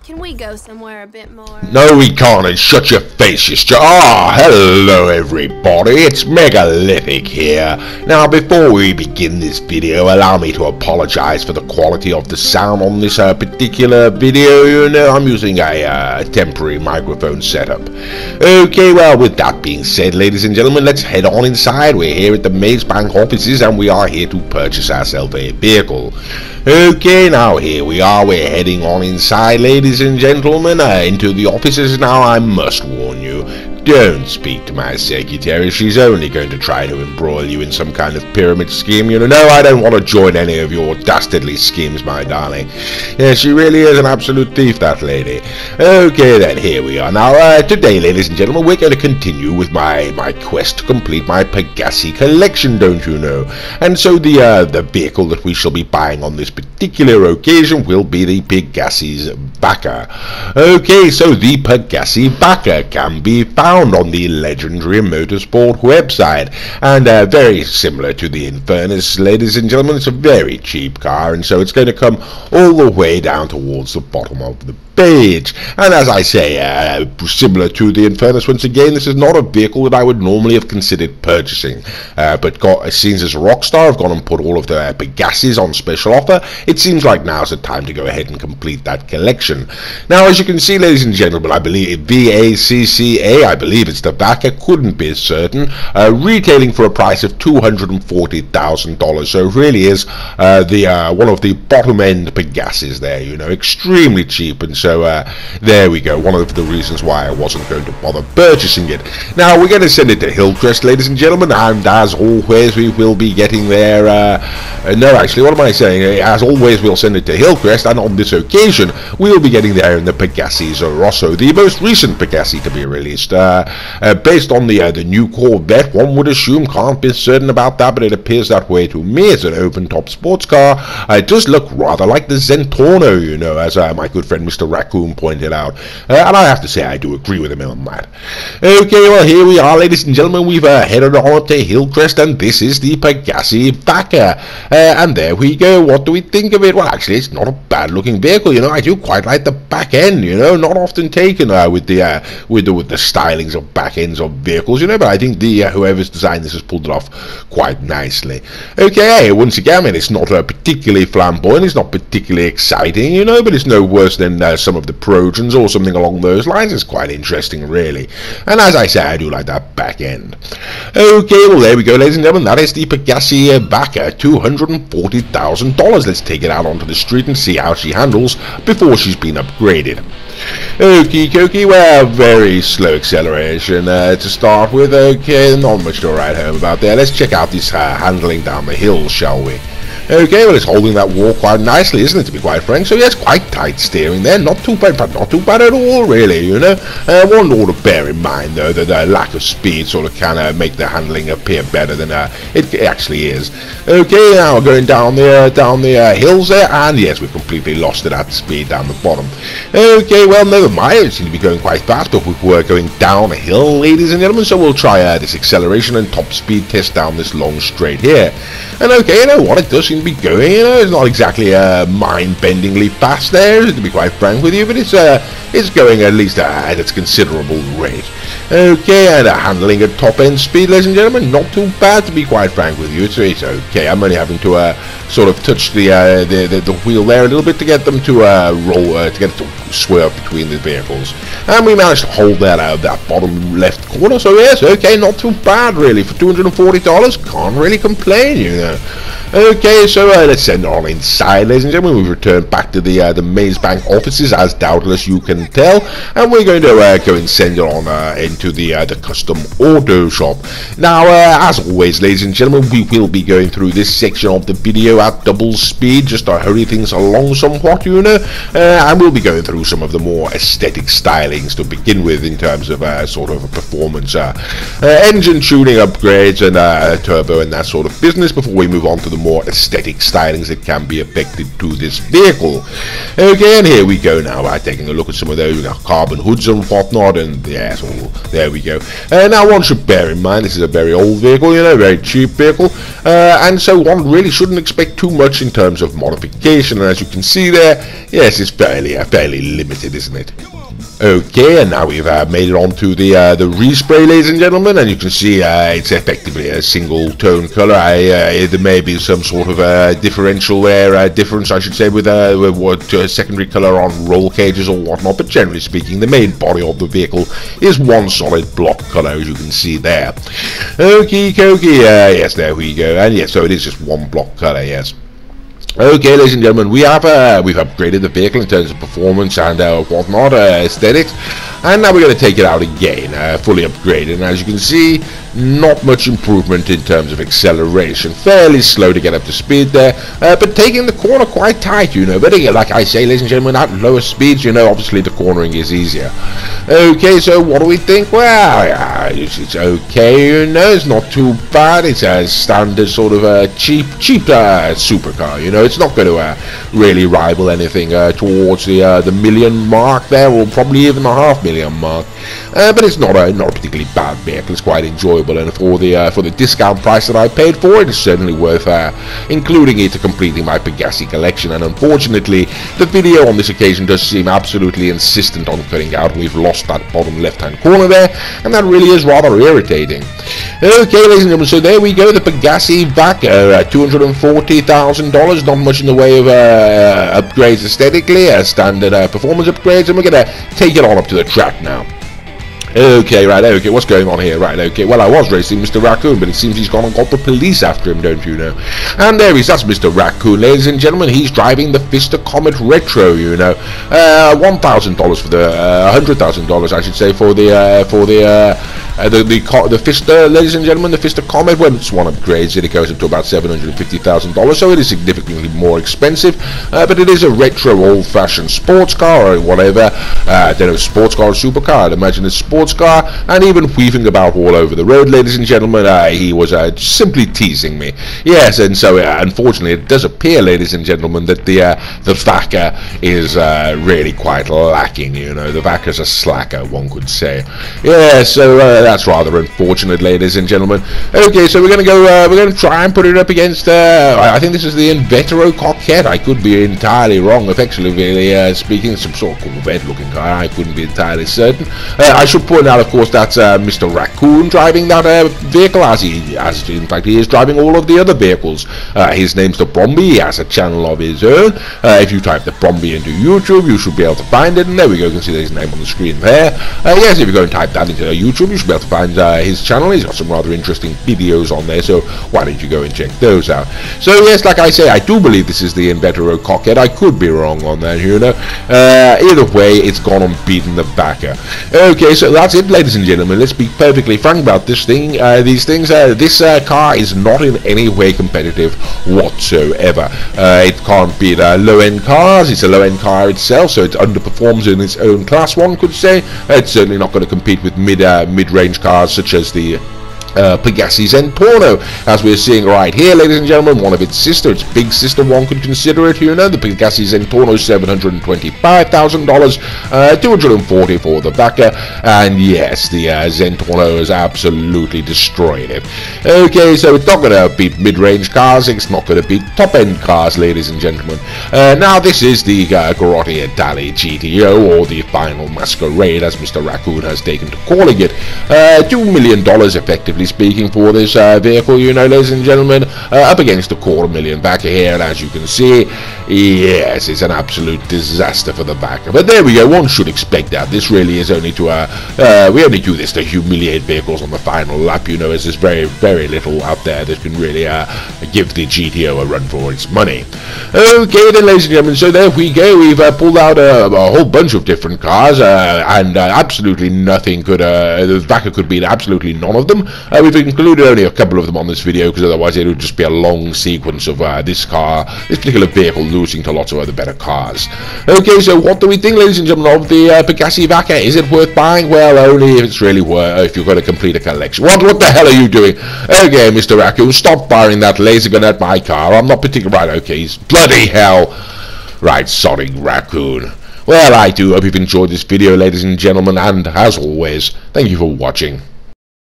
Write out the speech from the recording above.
Can we go somewhere a bit more? No, we can't, and shut your face, you hello everybody, it's Megalithic here. Now, before we begin this video, allow me to apologize for the quality of the sound on this particular video. You know, I'm using a temporary microphone setup. Okay, well, with that being said, ladies and gentlemen, let's head on inside. We're here at the Maze Bank offices, and we are here to purchase ourselves a vehicle. Okay, now here we are, we're heading on inside, ladies and gentlemen, into the offices. Now, I must warn you, don't speak to my secretary. She's only going to try to embroil you in some kind of pyramid scheme. You know, no, I don't want to join any of your dastardly schemes, my darling. Yeah, she really is an absolute thief, that lady. Okay, then, here we are. Now, today, ladies and gentlemen, we're going to continue with my quest to complete my Pegassi collection, don't you know? And so the vehicle that we shall be buying on this particular occasion will be the Pegassi Vacca. Okay, so the Pegassi Vacca can be found on the legendary motorsport website, and very similar to the Infernus, ladies and gentlemen. It's a very cheap car, and so it's going to come all the way down towards the bottom of the page. And as I say, similar to the Infernus, once again, this is not a vehicle that I would normally have considered purchasing, but since as a Rockstar, I've gone and put all of the Pegassis on special offer. It seems like now's the time to go ahead and complete that collection. Now, as you can see, ladies and gentlemen, I believe VACCA, I believe it's the Vacca, couldn't be certain, retailing for a price of $240,000. So it really is one of the bottom end Pegassis there, you know, extremely cheap. And so there we go, one of the reasons why I wasn't going to bother purchasing it. Now, we're going to send it to Hillcrest, ladies and gentlemen, and as always, we will be getting there. No, actually, what am I saying? As always, we'll send it to Hillcrest, and on this occasion, we'll be getting there in the Pegassi Rosso, the most recent Pegassi to be released. Based on the new Corvette, one would assume, can't be certain about that, but it appears that way to me. It's an open-top sports car. It does look rather like the Zentorno, you know, as my good friend Mr. Raccoon pointed out, and I have to say I do agree with him on that. Okay, well, here we are, ladies and gentlemen. We've headed on to Hillcrest, and this is the Pegassi Vacca, and there we go. What do we think of it? Well, actually, it's not a bad looking vehicle, you know. I do quite like the back end, you know, not often taken with the stylings of back ends of vehicles, you know, but I think whoever's designed this has pulled it off quite nicely. Okay, once again, I mean, it's not particularly flamboyant, it's not particularly exciting, you know, but it's no worse than some of the Trojans or something along those lines. It's quite interesting, really. And as I say, I do like that back end. Okay, well, there we go, ladies and gentlemen. That is the Pegassi Vacca, $240,000. Let's take it out onto the street and see how she handles before she's been upgraded. Okie dokie, well, very slow acceleration to start with. Okay, not much to write home about there. Let's check out this handling down the hill, shall we? Okay, well, it's holding that wall quite nicely, isn't it, to be quite frank? So, yes, quite tight steering there. Not too bad, but not too bad at all, really, you know. One ought to bear in mind, though, that the lack of speed sort of can make the handling appear better than it actually is. Okay, now we're going down the hills there, and yes, we've completely lost it at speed down the bottom. Okay, well, never mind. It seems to be going quite fast, but we're going downhill, ladies and gentlemen, so we'll try this acceleration and top speed test down this long straight here. And okay, you know what, it does seem to be going, you know, it's not exactly mind-bendingly fast there, to be quite frank with you, but it's going at least at its considerable rate. Okay, and handling at top-end speed, ladies and gentlemen, not too bad, to be quite frank with you. It's okay. I'm only having to sort of touch the wheel there a little bit to get them to roll, to get it to swerve between the vehicles, and we managed to hold that that bottom left corner. So yes, okay, not too bad really for $240. Can't really complain, you know. Okay, so let's send it on inside, ladies and gentlemen. We've returned back to the Maze Bank offices, as doubtless you can tell, and we're going to go and send it on into the custom auto shop. Now, as always, ladies and gentlemen, we will be going through this section of the video at double speed, just to hurry things along somewhat, you know, and we'll be going through some of the more aesthetic stylings to begin with, in terms of sort of a performance, engine tuning upgrades, and turbo and that sort of business, before we move on to the more aesthetic stylings that can be affected to this vehicle. Okay, and here we go now by taking a look at some of those carbon hoods and whatnot, and yeah, so there we go. Now, one should bear in mind this is a very old vehicle, you know, very cheap vehicle, and so one really shouldn't expect too much in terms of modification. And as you can see there, yes, it's fairly limited, isn't it? Okay, and now we've made it onto the respray, ladies and gentlemen, and you can see it's effectively a single tone color. There may be some sort of differential there, difference I should say, with what secondary color on roll cages or whatnot, but generally speaking the main body of the vehicle is one solid block color, as you can see there. Okie dokie, yes, there we go, and yes, so it is just one block color, yes. Okay, ladies and gentlemen, we've upgraded the vehicle in terms of performance and whatnot, aesthetics, and now we're going to take it out again, fully upgraded. And as you can see, not much improvement in terms of acceleration, fairly slow to get up to speed there, but taking the corner quite tight, you know. But again, like I say, ladies and gentlemen, at lower speeds, you know, obviously the cornering is easier. Okay, so what do we think? Well, it's okay, you know, it's not too bad. It's a standard sort of cheap supercar, you know. It's not going to really rival anything towards the million mark there, or probably even the $500,000 mark. But it's not a particularly bad vehicle. It's quite enjoyable, and for the discount price that I paid for it, it's certainly worth including it to completing my Pegassi collection. And unfortunately, the video on this occasion does seem absolutely insistent on cutting out. We've lost that bottom left-hand corner there, and that really is rather irritating. Okay, ladies and gentlemen, so there we go, the Pegassi Vacca, $240,000. Not much in the way of upgrades aesthetically, standard performance upgrades, and we're going to take it on up to the track now. Okay, right, okay, what's going on here? Right, okay, well, I was racing Mr. Raccoon, but it seems he's gone and got the police after him, don't you know? And there he is, that's Mr. Raccoon, ladies and gentlemen. He's driving the Fister Comet Retro, you know. $1,000 for the, $100,000, I should say, for the Fister, ladies and gentlemen, the Fister Comet. When it's one upgrades, it goes up to about $750,000, so it is significantly more expensive, but it is a retro old-fashioned sports car, or whatever. I don't know, sports car or supercar, I'd imagine it's sports car, and even weaving about all over the road, ladies and gentlemen. He was simply teasing me. Yes, and so unfortunately it does appear, ladies and gentlemen, that the Vacca is really quite lacking, you know. The Vacca's a slacker, one could say. Yeah, so that's rather unfortunate, ladies and gentlemen. Okay, so we're going to go, we're going to try and put it up against, I think this is the Invetero Coquette. I could be entirely wrong, effectively speaking, some sort of Corvette looking car. I couldn't be entirely certain. I should point out, of course, that's Mr. Raccoon driving that vehicle, as in fact he is driving all of the other vehicles. His name's the Bromby. He has a channel of his own. If you type the Bromby into YouTube, you should be able to find it, and there we go, you can see his name on the screen there. Yes, if you go and type that into YouTube, you should be able to find his channel. He's got some rather interesting videos on there, so why don't you go and check those out. So yes, like I say, I do believe this is the Invetero Coquette. I could be wrong on that, you know. Either way, it's gone on beating the Vacca. Okay, so that's it, ladies and gentlemen. Let's be perfectly frank about this thing. This car is not in any way competitive whatsoever. It can't beat low-end cars. It's a low-end car itself, so it underperforms in its own class, one could say. It's certainly not going to compete with mid-range cars such as the Pegassi Zentorno, as we're seeing right here, ladies and gentlemen. One of its big sister, one could consider it, you know. The Pegassi Zentorno, $725,000, $240 for the Vacca, and yes, the Zentorno has absolutely destroyed it. Okay, so it's not going to beat mid-range cars, it's not going to beat top-end cars, ladies and gentlemen. Now, this is the Grotti Italy GTO, or the Final Masquerade, as Mr. Raccoon has taken to calling it. $2 million, effectively speaking, for this vehicle, you know, ladies and gentlemen, up against the $250,000 Vacca here, and as you can see, yes, it's an absolute disaster for the Vacca. But there we go, one should expect that. This really is only to we only do this to humiliate vehicles on the final lap, you know, as there's very, very little out there that can really give the GTO a run for its money. Okay then, ladies and gentlemen, so there we go. We've pulled out a whole bunch of different cars, and absolutely nothing could, the Vacca could beat absolutely none of them. We've included only a couple of them on this video, because otherwise it would just be a long sequence of this particular vehicle losing to lots of other better cars. Okay, so what do we think, ladies and gentlemen, of the Pegassi Vacca? Is it worth buying? Well, only if it's really worth, if you're going to complete a collection. What the hell are you doing? Okay, Mr. Raccoon, stop firing that laser gun at my car. I'm not particularly right. Okay, bloody hell. Right, sorry, Raccoon. Well, I do hope you've enjoyed this video, ladies and gentlemen, and as always, thank you for watching.